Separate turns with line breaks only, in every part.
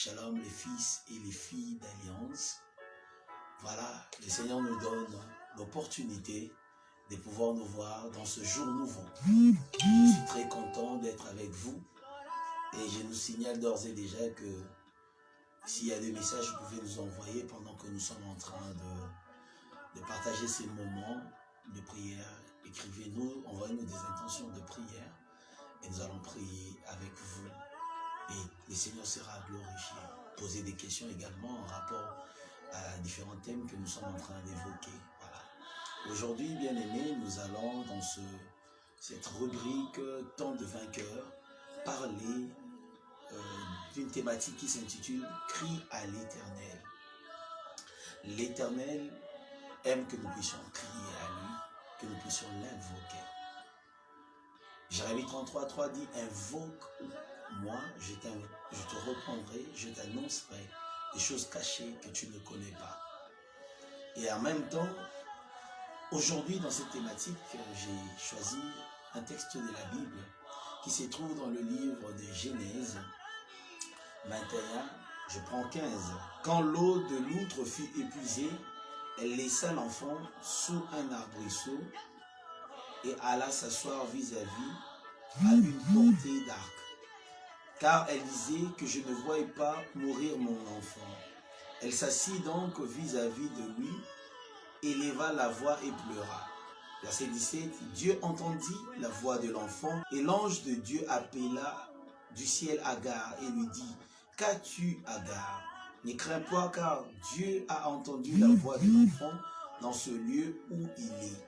Shalom, les fils et les filles d'Alliance. Voilà, le Seigneur nous donne l'opportunité de pouvoir nous voir dans ce jour nouveau. Je suis très content d'être avec vous et je nous signale d'ores et déjà que s'il y a des messages, vous pouvez nous envoyer pendant que nous sommes en train de partager ces moments de prière. Écrivez-nous, envoyez-nous des intentions de prière et nous allons prier avec vous. Et le Seigneur sera glorifié. Posez des questions également en rapport à différents thèmes que nous sommes en train d'évoquer. Voilà. Aujourd'hui, bien aimés, nous allons dans cette rubrique « Temps de vainqueur » parler d'une thématique qui s'intitule « Crie à l'Éternel ». L'Éternel aime que nous puissions crier à lui, que nous puissions l'invoquer. Jérémie 33:3 dit « Invoque-moi, je te reprendrai, je t'annoncerai des choses cachées que tu ne connais pas. » Et en même temps, aujourd'hui dans cette thématique, j'ai choisi un texte de la Bible qui se trouve dans le livre de Genèse 21, je prends 15. « Quand l'eau de l'outre fut épuisée, elle laissa l'enfant sous un arbrisseau et alla s'asseoir vis-à-vis à une portée d'arc. Car elle disait que je ne voyais pas mourir mon enfant. Elle s'assit donc vis-à-vis de lui, éleva la voix et pleura. » Verset 17, Dieu entendit la voix de l'enfant et l'ange de Dieu appela du ciel Agar et lui dit, « Qu'as-tu, Agar? Ne crains pas car Dieu a entendu la voix de l'enfant dans ce lieu où il est. »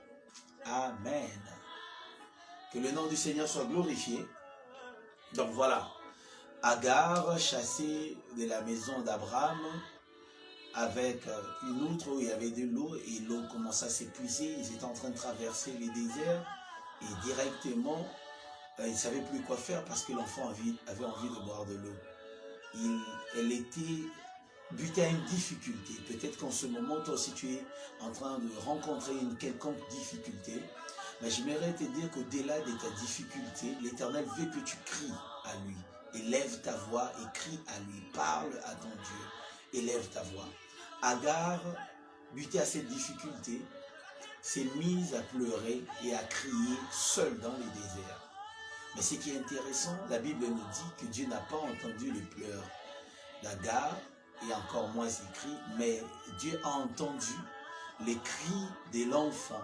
Amen. Que le nom du Seigneur soit glorifié. Donc voilà, Agar chassée de la maison d'Abraham avec une outre où il y avait de l'eau et l'eau commença à s'épuiser. Ils étaient en train de traverser les déserts et directement, ils ne savaient plus quoi faire parce que l'enfant avait envie de boire de l'eau. Elle était butée à une difficulté. Peut-être qu'en ce moment, toi aussi tu es en train de rencontrer une quelconque difficulté. Mais j'aimerais te dire qu'au-delà de ta difficulté, l'Éternel veut que tu cries à lui. Élève ta voix et crie à lui. Parle à ton Dieu. Élève ta voix. Agar, butée à cette difficulté, s'est mise à pleurer et à crier seule dans les déserts. Mais ce qui est intéressant, la Bible nous dit que Dieu n'a pas entendu les pleurs d'Agar, et encore moins ses cris, mais Dieu a entendu les cris de l'enfant.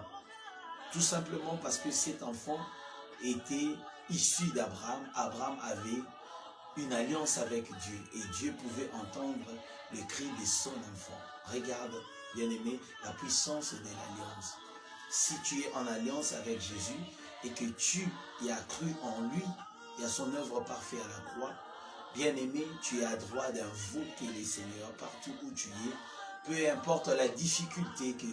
Tout simplement parce que cet enfant était issu d'Abraham. Abraham avait une alliance avec Dieu et Dieu pouvait entendre les cris de son enfant. Regarde, bien-aimé, la puissance de l'alliance. Si tu es en alliance avec Jésus et que tu y as cru en lui et à son œuvre parfaite à la croix, bien-aimé, tu as droit d'invoquer les Seigneurs partout où tu es, peu importe la difficulté que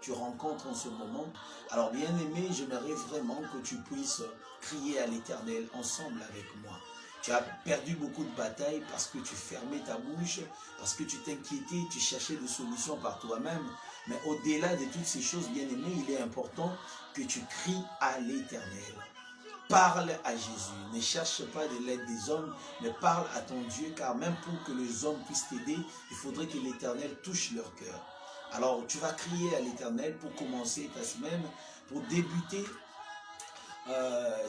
tu rencontres en ce moment. Alors bien-aimé, j'aimerais vraiment que tu puisses crier à l'Éternel ensemble avec moi. Tu as perdu beaucoup de batailles parce que tu fermais ta bouche, parce que tu t'inquiétais, tu cherchais des solutions par toi-même. Mais au-delà de toutes ces choses, bien-aimé, il est important que tu cries à l'Éternel. Parle à Jésus. Ne cherche pas de l'aide des hommes, mais parle à ton Dieu, car même pour que les hommes puissent t'aider, il faudrait que l'Éternel touche leur cœur. Alors, tu vas crier à l'Éternel pour commencer ta semaine, pour débuter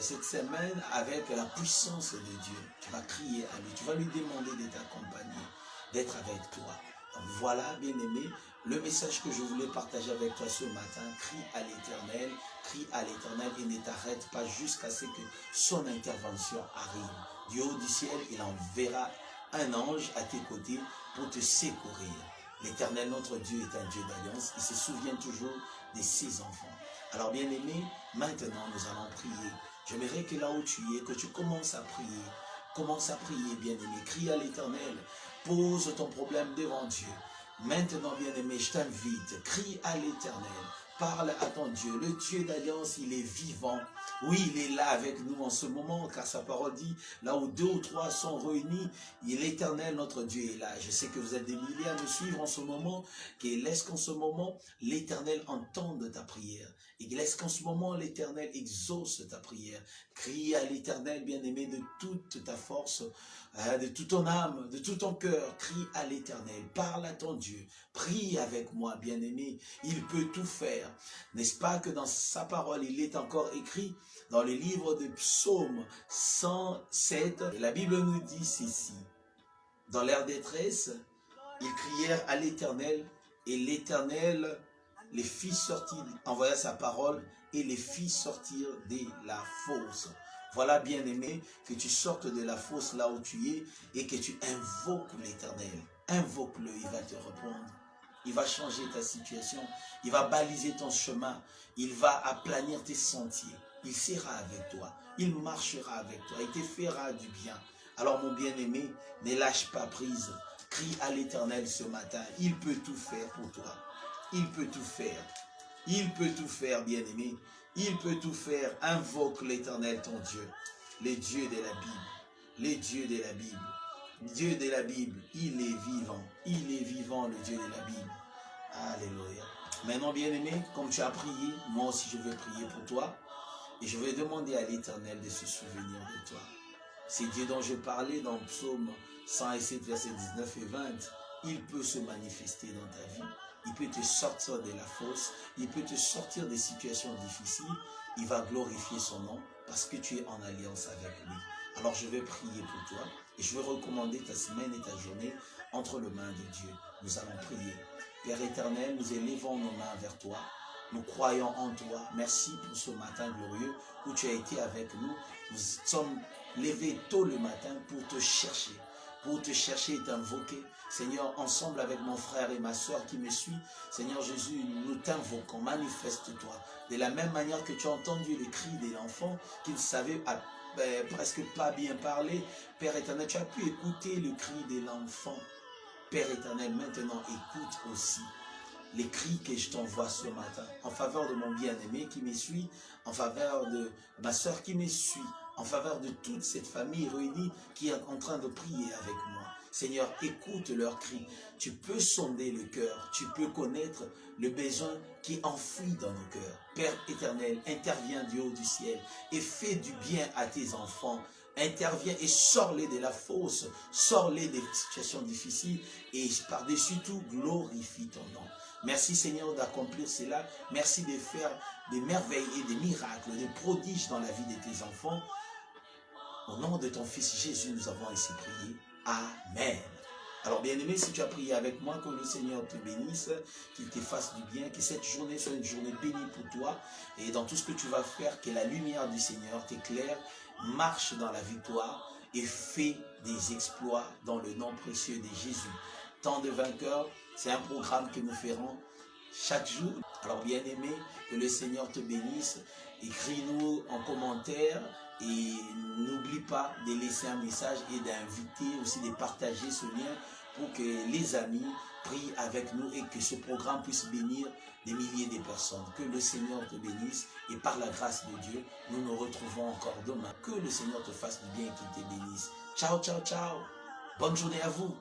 cette semaine avec la puissance de Dieu. Tu vas crier à lui, tu vas lui demander de t'accompagner, d'être avec toi. Donc voilà, bien-aimé, le message que je voulais partager avec toi ce matin, crie à l'Éternel et ne t'arrête pas jusqu'à ce que son intervention arrive. Du haut du ciel, il enverra un ange à tes côtés pour te secourir. L'Éternel, notre Dieu, est un Dieu d'alliance. Il se souvient toujours de ses enfants. Alors, bien-aimé, maintenant, nous allons prier. J'aimerais que là où tu es, que tu commences à prier. Commence à prier, bien-aimé. Crie à l'Éternel. Pose ton problème devant Dieu. Maintenant, bien-aimé, je t'invite. Crie à l'Éternel. Parle à ton Dieu. Le Dieu d'alliance, il est vivant. Oui, il est là avec nous en ce moment, car sa parole dit, là où 2 ou 3 sont réunis, l'Éternel, notre Dieu, est là. Je sais que vous êtes des milliers à me suivre en ce moment, et laisse qu'en ce moment, l'Éternel entende ta prière. Et laisse qu'en ce moment, l'Éternel exauce ta prière. Crie à l'Éternel, bien-aimé, de toute ta force, de toute ton âme, de tout ton cœur. Crie à l'Éternel, parle à ton Dieu. Prie avec moi, bien-aimé. Il peut tout faire. N'est-ce pas que dans sa parole, il est encore écrit dans le livre de Psaume 107, la Bible nous dit ceci. Dans leur détresse, ils crièrent à l'Éternel, et l'Éternel les fit sortir, envoya sa parole, et les fit sortir de la fosse. Voilà, bien-aimé, que tu sortes de la fosse là où tu es, et que tu invoques l'Éternel. Invoque-le, il va te répondre. Il va changer ta situation, il va baliser ton chemin, il va aplanir tes sentiers. Il sera avec toi, il marchera avec toi, il te fera du bien. Alors mon bien-aimé, ne lâche pas prise. Crie à l'Éternel ce matin, il peut tout faire pour toi. Il peut tout faire. Il peut tout faire, bien-aimé. Il peut tout faire. Invoque l'Éternel, ton Dieu. Le Dieu de la Bible. Le Dieu de la Bible. Dieu de la Bible, il est vivant. Il est vivant, le Dieu de la Bible. Alléluia. Maintenant, bien-aimé, comme tu as prié, moi aussi je vais prier pour toi. Et je vais demander à l'Éternel de se souvenir de toi. C'est Dieu dont je parlais dans Psaume 107, versets 19 et 20. Il peut se manifester dans ta vie. Il peut te sortir de la fosse. Il peut te sortir des situations difficiles. Il va glorifier son nom parce que tu es en alliance avec lui. Alors je vais prier pour toi et je vais recommander ta semaine et ta journée entre les mains de Dieu. Nous allons prier. Père éternel, nous élevons nos mains vers toi. Nous croyons en toi. Merci pour ce matin glorieux où tu as été avec nous. Nous sommes levés tôt le matin pour te chercher et t'invoquer. Seigneur, ensemble avec mon frère et ma soeur qui me suit, Seigneur Jésus, nous t'invoquons, manifeste-toi. De la même manière que tu as entendu le cri de l'enfant qui ne savait presque pas bien parler, Père éternel, tu as pu écouter le cri de l'enfant. Père éternel, maintenant écoute aussi les cris que je t'envoie ce matin, en faveur de mon bien-aimé qui me suit, en faveur de ma soeur qui me suit, en faveur de toute cette famille réunie qui est en train de prier avec moi. Seigneur, écoute leurs cris. Tu peux sonder le cœur, tu peux connaître le besoin qui est enfoui dans nos cœurs. Père éternel, interviens du haut du ciel et fais du bien à tes enfants. Interviens et sors-les de la fosse, sors-les des situations difficiles et par-dessus tout, glorifie ton nom. Merci Seigneur d'accomplir cela. Merci de faire des merveilles et des miracles, des prodiges dans la vie de tes enfants. Au nom de ton Fils Jésus, nous avons ainsi prié. Amen. Alors bien-aimé, si tu as prié avec moi, que le Seigneur te bénisse, qu'il te fasse du bien, que cette journée soit une journée bénie pour toi. Et dans tout ce que tu vas faire, que la lumière du Seigneur t'éclaire, marche dans la victoire et fais des exploits dans le nom précieux de Jésus. Temps de vainqueurs, c'est un programme que nous ferons chaque jour. Alors bien-aimé, que le Seigneur te bénisse. Écris-nous en commentaire et n'oublie pas de laisser un message et d'inviter aussi, de partager ce lien pour que les amis prient avec nous et que ce programme puisse bénir des milliers de personnes. Que le Seigneur te bénisse et par la grâce de Dieu, nous nous retrouvons encore demain. Que le Seigneur te fasse du bien et qu'il te bénisse. Ciao, ciao, ciao. Bonne journée à vous.